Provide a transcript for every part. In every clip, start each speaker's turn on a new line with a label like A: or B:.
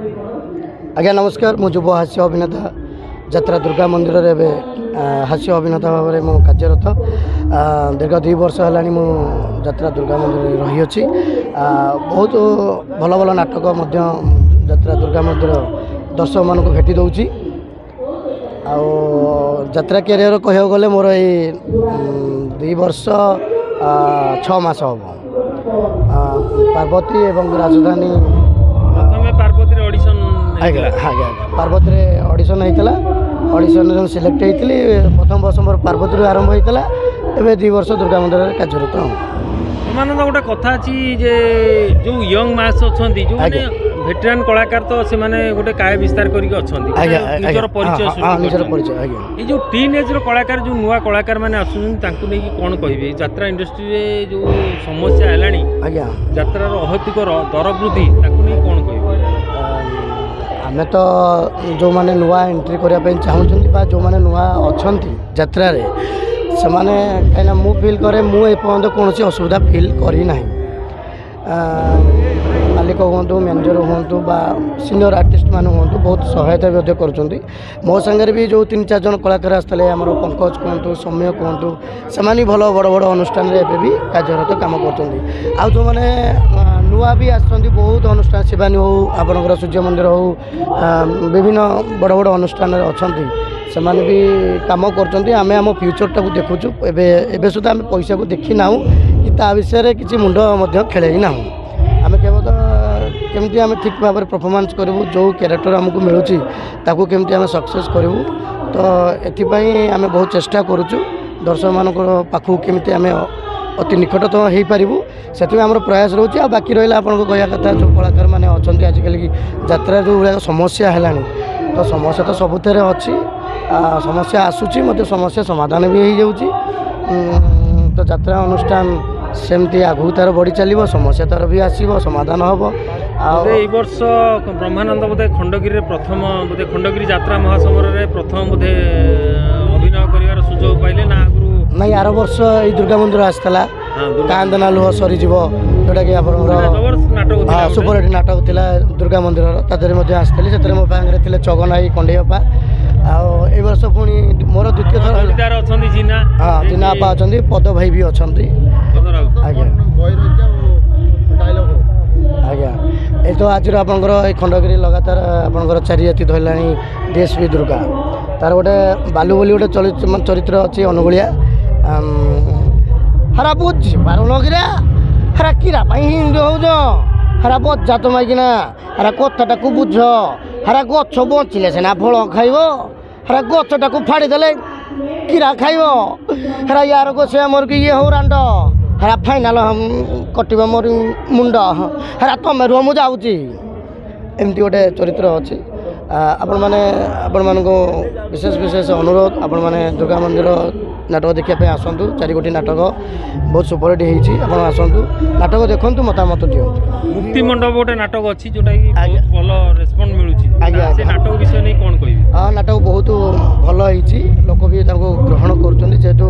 A: आज्ञा नमस्कार मु युव हास्य अभिनेता यात्रा दुर्गा मंदिर रे हास्य अभिनेता भाव में मु कार्यरत दीर्घ 2 वर्ष है मु यात्रा दुर्गा मंदिर रही अच्छी बहुत भल भल नाटक यात्रा दुर्गा मंदिर दर्शक मान भेटी दूची यात्रा कैरियर कह गले मोर ये 2 वर्ष 6 मास हम पार्वती एवं राजधानी
B: पार्वती ऑडिशन
A: पार्वती ऑडिशन होता ऑडिशन सिलेक्ट होती प्रथम वर्ष मोर पार्वती आरंभ होता एवं 2 वर्ष दुर्गा मंदिर कार्यरत हूँ।
B: परमानंद गोटे कथा अच्छी जे जो यंग मास अच्छा जो भेटेरान कलाकार तो से माने गोटे काय विस्तार करके अच्छा निजर परिचय ये जो टीन एज कलाकार जो नुआ कलाकार मैंने आसुन कौन कहे यात्रा इंडस्ट्री रे जो समस्या है यात्रार अहैतुक दर वृद्धि कौन कहे
A: आमे तो जो माने नुआ एंट्री करने चाहूँ जो माने नुआ अच्छा यात्रा से माने कहीं मु फिल करे मुझे कौन असुविधा फिल करना मालिक हूँ मैनेजर हूँ बा सीनियर आर्टिस्ट मान हूँ बहुत सहायता भी कर मो सागर भी जो 3-4 जन कलाकार आसते आम पंकज कहतु सौम्य कहतु से भल बड़ बड़ अनुष्ठान भी कार्यरत कम कर जो मैंने नुआ भी आसुँच बहुत अनुष्ठान शिवानी हो आपणकर सूर्य मंदिर हो विभिन्न बड़ बड़ अनुष्ठान अच्छा से भी कम कर आम फ्यूचर टाक देखुचु एवं सुधा आम पैसा को देखी ना कि विषय किसी मुंड खेल ना आम केवल केमती आम ठीक भाव में परफॉर्मेंस करूँ जो कैरेक्टर आमको मिलूँ ताकू केमती आम सक्सेस करूँ तो ये आम बहुत चेष्टा करुचु दर्शक मान पाखु केमती आम अति निकटतम हो पारू से आम प्रयास रोचे आ बाकी रहा आपको कहया कथा जो कलाकार मैंने अच्छा आजिकल की यात्रा जो गुड़ा समस्या है तो समस्या तो सबुत अच्छी समस्या आसूची मत समस्या समाधान भी हो जाऊँगी तो यात्रा अनुष्ठान सेमती आगू तार बढ़ी चलो समस्या तार भी आसो समाधान हम
B: वर्ष ब्रह्मानंद बोधे खंडगिरी प्रथम बोधे खंडगिरी यात्रा महासमर प्रथम बोधे अभिनय कर सुजोग पाइले ना आगु
A: नहीं आर वर्ष ये दुर्गा मंदिर आसाला कांदना लुह सरीज जोटा कि आप सुपरहिट नाटक था दुर्गा मंदिर तादेह आसती से मो पाखे थे चगनाई कंडेयपा ए वर्ष पुणी मोर द्वितीय थर
B: जीना
A: हाँ जीना आपा अच्छा पद भाई भी अच्छा आज्ञा ये तो आज आपंकर खंडगिरी लगातार आपंकर 4 राति धरला डीएसपी दुर्गा तार गोटे बालू बोली गोटे चरित्र अच्छी अनुगुलिया हरा बुझ पारुन कि हरा किरा हिंदी हो हरा बजा तो माइकिना हरा कथाटा को बुझ हरा गछ बचिले सीना फल खाइब हरा गछटा को फाड़ीदे किरा खाइब हरा यार को से मोर कि ये हो रांड हरा फाइनाल कटिब मोर मुंड हरा तमें रुह मुझे जाऊँगी एमती गोटे चरित्र अच्छी आपण मान विशेष विशेष अनुरोध आपण मैंने दुर्गा मंदिर नाटक देखापी आसतु 4 गोटी नाटक बहुत सुपरहिट होती आसतु नाटक देखूँ मतामत दिखाँ
B: मुक्ति मंडप गोटे नाटक अच्छी जोटा भल रेस्पॉन्ड मिलूँ से नाटक विषय नहीं कौन कह
A: हाँ नाटक बहुत भल होती लोक भी ग्रहण करेतु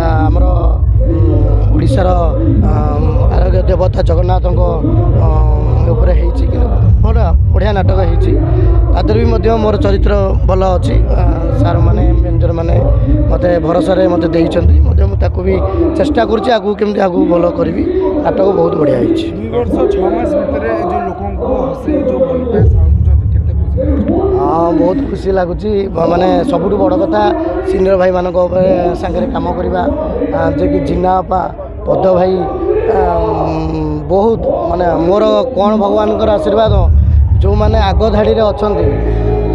A: आमर ओडिशार आरोग्य देवता जगन्नाथ बढ़िया नाटक होती भी मोर चरित्र भल अच्छी सार मैंने मैनेजर मैंने मत भरोसा मत देको भी चेष्टा करुँच आगू केमती आगू भल करी नाटक बहुत बढ़िया होती
C: 2 वर्ष 6 मास भितर जो लोक
A: हाँ बहुत खुशी लगुच माने सबुठ बड़ कथा सीनियर भाई मान सागर कम करवा जे कि जिना पा पद भाई बहुत माने मोर कौन भगवान आशीर्वाद जो मैंने आग धाड़ी अच्छा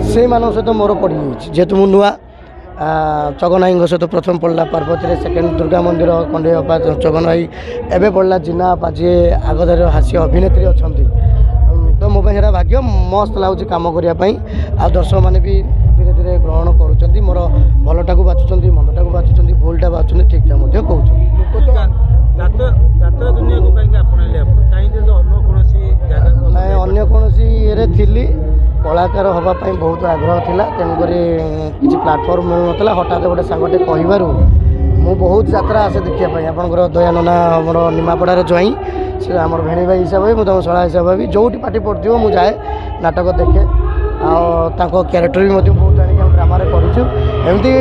A: से सहित मोर पड़ जेहेतु मु नुआ चगनाई सहित प्रथम पड़ा पार्वती सेकेंड दुर्गा मंदिर कंडेयपा चगनाई एवं पड़ा जिना आपा जी आग धाड़ी हास्य अभिनेत्री अच्छा तो मो भाग्य मस्त लगुच कम करने आ दर्शक मैंने भी धीरे धीरे ग्रहण करुँच मोर भलटा को बाचुंट मंदटा को बाचुंट भूलटा बाचुंट ठीकटा कहूँ अन्य कौन ये थी कलाकार हाँपाई बहुत आग्रह था तेणुक किसी प्लाटफर्म मिलूना हठात गोटे सांगटे कह ମୁଁ ବହୁତ ଯାତ୍ରା ଆସେ ଦେଖିବା ପାଇଁ ଆପଣଙ୍କର ଦୟାନନା ଆମର ନିମାପଡ଼ାର ଜ୍ୱାଇଁ ସେ ଆମର ଭେଣୀ ଭାଇ ହିସାବ ମୁଁ ତାଙ୍କ ଶଳା ହିସାବ ବି ଯେଉଁଠି ପାଟି ପଡ଼ିଥିବ ମୁଁ ଯାଏ ନାଟକ ଦେଖେ ଆଉ ତାଙ୍କ କ୍ୟାରେକ୍ଟର ବି ମଧ୍ୟ ବହୁତ ଆଣିକି ଆମେ ଡ୍ରାମାରେ କରିଛୁ ଏମିତି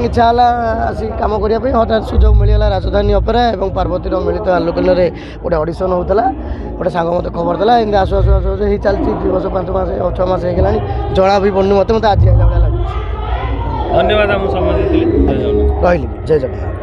A: ଇଚ୍ଛା ହେଲା ଆସି କାମ କରିବା ପାଇଁ ହଠାତ୍ ସୁଯୋଗ ମିଳିଗଲା ରାଜଧାନୀ ଅପେରା ଏବଂ ପାର୍ବତୀର ମିଳିତ ଆଲୋକନରେ ଗୋଟେ ଅଡ଼ିସନ୍ ହେଉଥିଲା ଗୋଟେ ସାଙ୍ଗ ମୋତେ ଖବର ଦେଲା ଏମିତି ଆସୁ ଆସୁ ଆସୁ ଆସୁ ହେଇ ଚାଲିଛି 2 ବର୍ଷ 5 ମାସ 6 ମାସ ହେଇଗଲାଣି ଜଣା ବି ପଡ଼ୁନି ମୋତେ ଆଜି ଆଇଲା ଭଳିଆ ଲାଗୁଛି।
B: ଧନ୍ୟବାଦ ଆମକୁ ସମୟ ଦେଇଥିଲେ।
A: ରହିଲି ଜୟ ଜଗନ୍ନାଥ।